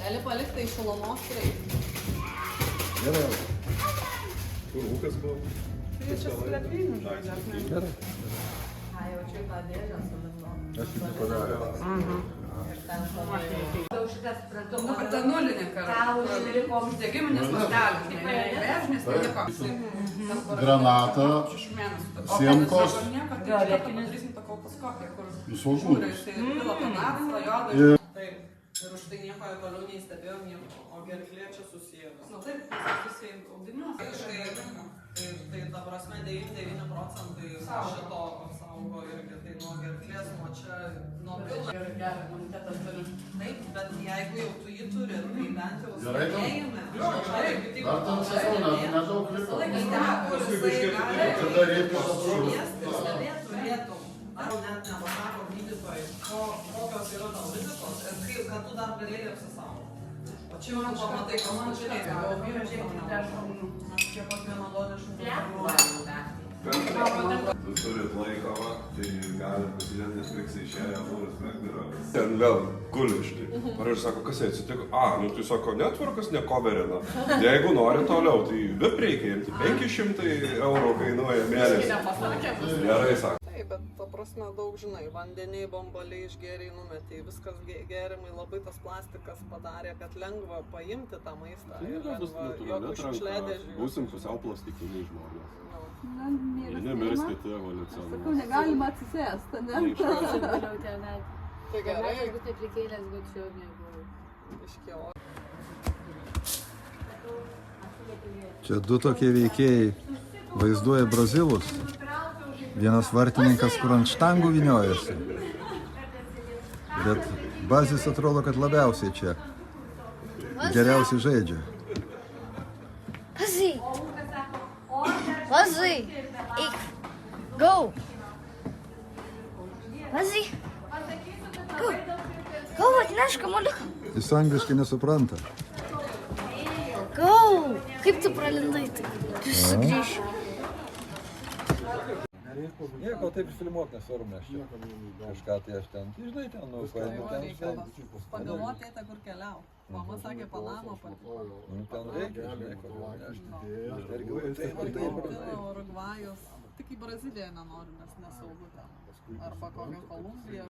Gali palikti iš šilumos greitai. Gerai. Kur ūkas buvo? Tai čia su lepryniu žodžiu. Gerai. Jaučiu tą dėžę su lipnom. Aš tik padarau. Nu, kad ta nulinė uždegiminis mastelis, vežnis, tai nieko. Granata, siemkos. Padarysim tą kolposkopiją, kur Visos žiūri, žmonės. tai pila tą nafsą, jodą. Taip, ir už tai nieko toliau neįstebėjom, o gerklė čia susijęs. Nu taip, susiję audiniuose. Tai ta prasme 99% šito saugo irgi, tai nuo gerklės, nuo čia, nuo pilno. Gerą imunitetą turi. Taip, bet jeigu jau tu jį turi, tai bent jau stebėjime. Dar ten sakau, nedaug liko. Stebėt turėtum. Ar net nepasako gydytojai, kokios yra tau rizikos ir kad tu dar galėjai apsisaugoti. O čia man pamatai, kas man čia reikia. O vyrai čia aš čia pat vieną duodę Tu turit laiką, va, tai gali pasidėti Netflix'e išėję Lauris Megdara. Ten vėl guli štai. Ar aš sako, kas atsitiko? Nu tai sako, netvarkas nekoverina. Jeigu nori toliau, tai VIP reikia imti. 500 eurų kainuoja mėnesį. Gerai, sako. Taip, bet ta prasme daug žinai, vandeniai, bombaliai išgėriai numetė, viskas gėrimai, labai tas plastikas padarė, kad lengva paimti tą maistą ir lengva jokių šiukšliadėžių. Būsim pusiau plastikiniai žmonės. Jie nemirskite evoliucionuoti. Sakau, negalima atsisėsti, ne? Tai gerai, Jeigu tai prikėlęs gudžiau negu... iškiau. Čia du tokie veikėjai vaizduoja brazilus. Vienas vartininkas, kur ant štangų vyniojasi. Bet Bazis atrodo, kad labiausiai čia. Geriausiai žaidžia. Bazai! Bazai! Eik! Go! Bazai! Go! Go, atneš kamuoliuką! Jis angliškai nesupranta. Go! Kaip tu pralindai, tai tu sugrįši. Nieko, taip filmuot nesvaru mes čia. Kažką tai aš ten, žinai, ten, nu, paėmė ten. Pagalvoti, kur keliau. Mama sakė, Panama pati. Nu, ten reikia, žinai, kur nešti. Urugvajus. Tik į Braziliją nenoriu, nes nesaugu ten. Arba kokią Kolumbiją.